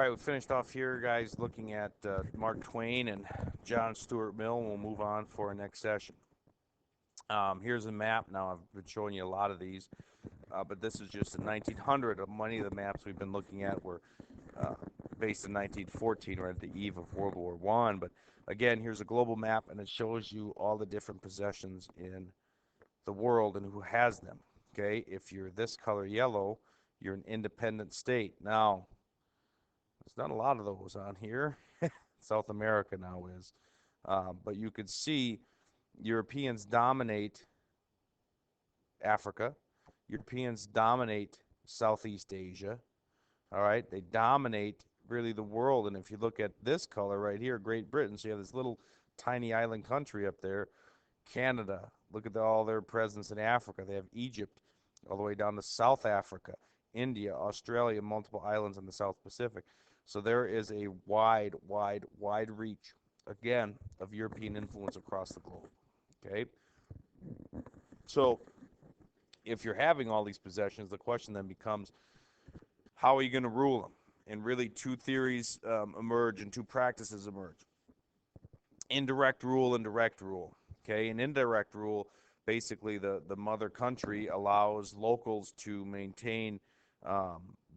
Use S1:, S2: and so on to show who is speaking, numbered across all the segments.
S1: All right, we finished off here, guys, looking at Mark Twain and John Stuart Mill, and we'll move on for our next session. Here's a map. Now, I've been showing you a lot of these, but this is just in 1900. Many of the maps we've been looking at were uh, based in 1914, right at the eve of World War I. But again, here's a global map, and it shows you all the different possessions in the world and who has them. Okay, if you're this color yellow, you're an independent state. Now, there's not a lot of those on here. South America now is. But you could see Europeans dominate Africa. Europeans dominate Southeast Asia. All right. They dominate really the world. And if you look at this color right here, Great Britain, so you have this little tiny island country up there. Canada, look at all their presence in Africa. They have Egypt all the way down to South Africa, India, Australia, multiple islands in the South Pacific. So there is a wide, wide, wide reach, again, of European influence across the globe. Okay? So if you're having all these possessions, the question then becomes, how are you going to rule them? And really, two theories emerge and two practices emerge. Indirect rule and direct rule. Okay? An indirect rule, basically the mother country allows locals to maintain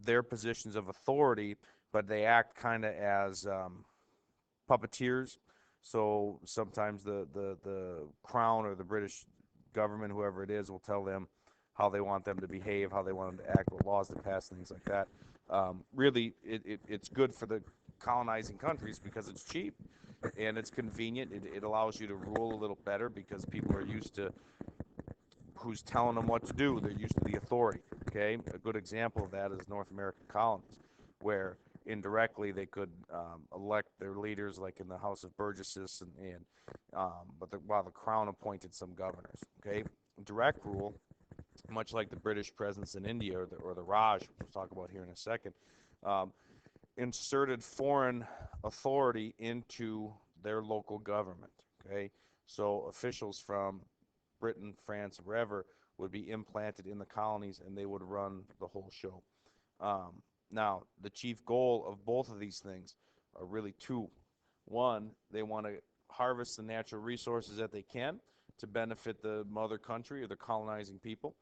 S1: their positions of authority, but they act kind of as puppeteers. So sometimes the crown or the British government, whoever it is, will tell them how they want them to behave, how they want them to act, what laws to pass, things like that. Really, it's good for the colonizing countries because it's cheap and it's convenient. It allows you to rule a little better because people are used to who's telling them what to do. They're used to the authority. Okay, a good example of that is North American colonies, where indirectly they could elect their leaders, like in the House of Burgesses, while the Crown appointed some governors. Okay, direct rule, much like the British presence in India or the Raj, which we'll talk about here in a second, um, inserted foreign authority into their local government. Okay, so officials from Britain, France, wherever would be implanted in the colonies, and they would run the whole show. Now, the chief goal of both of these things are really two. One, they want to harvest the natural resources that they can to benefit the mother country or the colonizing people,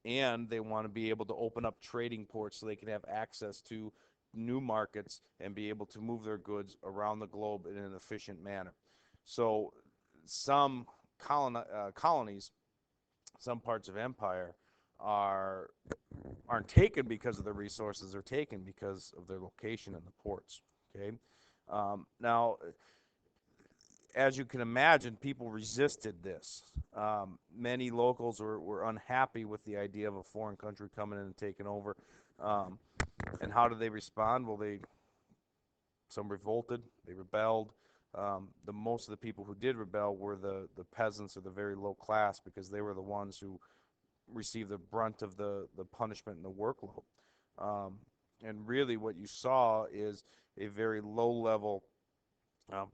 S1: and they want to be able to open up trading ports so they can have access to new markets and be able to move their goods around the globe in an efficient manner. So some colonies, some parts of empire are aren't taken because of the resources; they're taken because of their location in the ports. Okay, now, as you can imagine, people resisted this. Many locals were unhappy with the idea of a foreign country coming in and taking over. Um, and how did they respond? Well, some revolted, they rebelled. The most of the people who did rebel were the peasants or the very low class because they were the ones who received the brunt of the punishment and the workload. Um, and really, what you saw is a very low level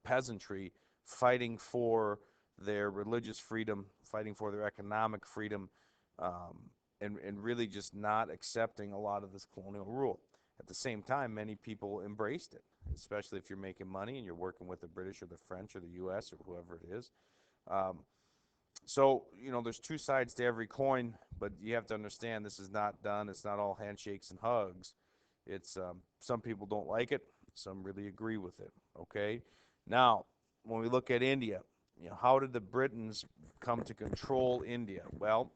S1: peasantry fighting for their religious freedom, fighting for their economic freedom, um, and really just not accepting a lot of this colonial rule. At the same time, many people embraced it, especially if you're making money and you're working with the British or the French or the U.S. or whoever it is. Um, so, there's two sides to every coin, but you have to understand this is not done. It's not all handshakes and hugs. It's some people don't like it, some really agree with it. Okay, now when we look at India, how did the Britons come to control India? Well,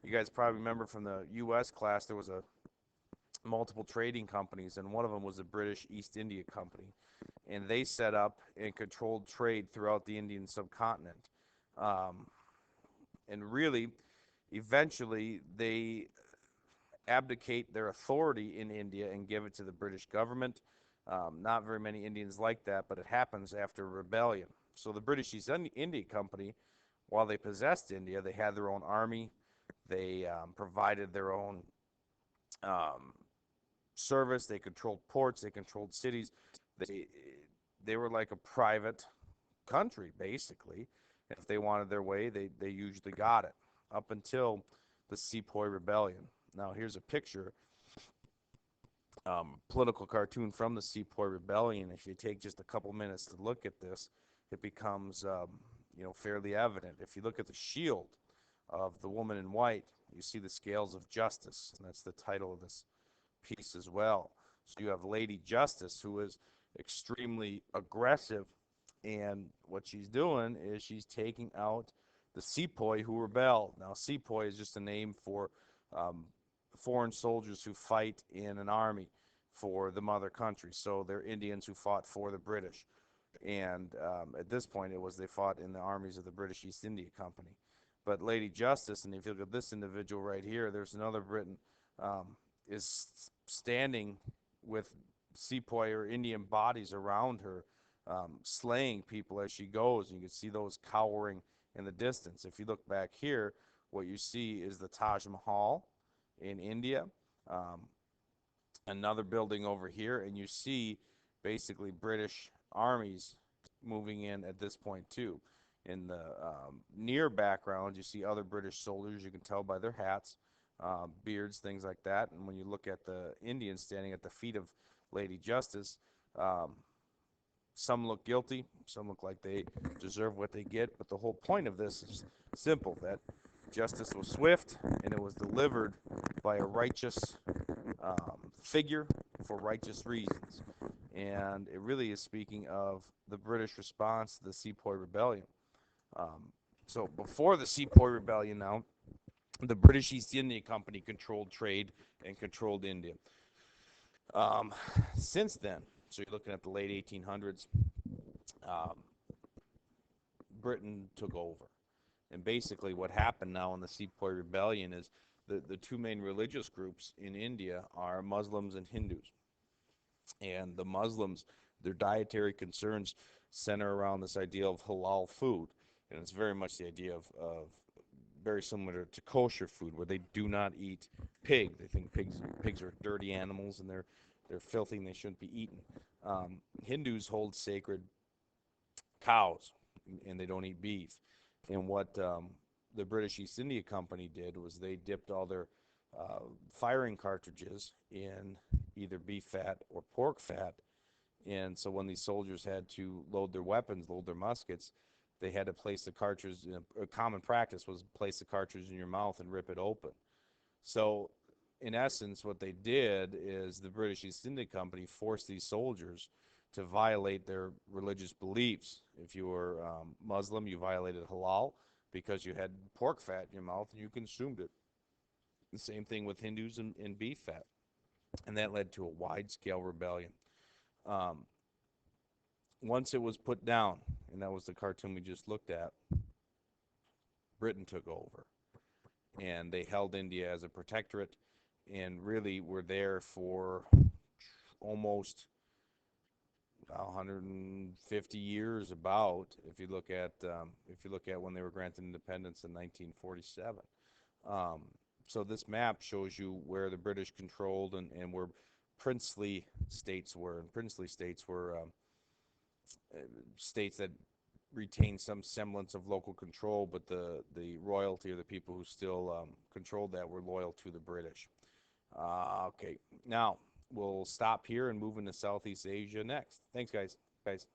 S1: you guys probably remember from the U.S. class there was a multiple trading companies, and one of them was the British East India Company, and they set up and controlled trade throughout the Indian subcontinent. Um, and really, eventually, they abdicate their authority in India and give it to the British government. Not very many Indians like that, but it happens after a rebellion. So the British East India Company, while they possessed India, they had their own army. They provided their own um, service. They controlled ports. They controlled cities. They they were like a private country, basically. If they wanted their way, they usually got it up until the Sepoy Rebellion. Now, here's a picture political cartoon from the Sepoy Rebellion. If you take just a couple minutes to look at this, it becomes fairly evident. If you look at the shield of the woman in white, you see the scales of justice, and that's the title of this piece as well. So you have Lady Justice, who is extremely aggressive, and what she's doing is she's taking out the Sepoy who rebelled. Now, Sepoy is just a name for um, foreign soldiers who fight in an army for the mother country. So they're Indians who fought for the British. And at this point, it was they fought in the armies of the British East India Company. But Lady Justice, and if you look at this individual right here, there's another Briton, is standing with Sepoy or Indian bodies around her, slaying people as she goes. And you can see those cowering in the distance. If you look back here, what you see is the Taj Mahal in India. Um, Another building over here, and you see basically British armies moving in at this point too. In the near background, you see other British soldiers. You can tell by their hats, beards, things like that. And when you look at the Indians standing at the feet of Lady Justice, um, some look guilty, some look like they deserve what they get. But the whole point of this is simple: that justice was swift and it was delivered by a righteous figure for righteous reasons. And it really is speaking of the British response to the Sepoy Rebellion. So before the Sepoy Rebellion now, the British East India Company controlled trade and controlled India. Um, since then, so you're looking at the late 1800s, um, Britain took over. And basically what happened now in the Sepoy Rebellion is the two main religious groups in India are Muslims and Hindus. And the Muslims, their dietary concerns center around this idea of halal food. And it's very much the idea of very similar to kosher food, where they do not eat pig. They think pigs are dirty animals and they're filthy and they shouldn't be eaten. Hindus hold sacred cows and they don't eat beef. And what the British East India Company did was they dipped all their firing cartridges in either beef fat or pork fat. And so when these soldiers had to load their weapons, load their muskets, they had to place the cartridge. A common practice was place the cartridge in your mouth and rip it open. So, in essence, what they did is the British East India Company forced these soldiers to violate their religious beliefs. If you were Muslim, you violated halal because you had pork fat in your mouth and you consumed it. The same thing with Hindus and beef fat. And that led to a wide-scale rebellion. Um, Once it was put down, and that was the cartoon we just looked at, Britain took over. And they held India as a protectorate and really were there for almost 150 years about if you look at when they were granted independence in 1947. So this map shows you where the British controlled and where princely states were. And princely states were states that retained some semblance of local control, but the royalty or the people who still controlled that were loyal to the British. Okay, now we'll stop here and move into Southeast Asia next. Thanks, guys.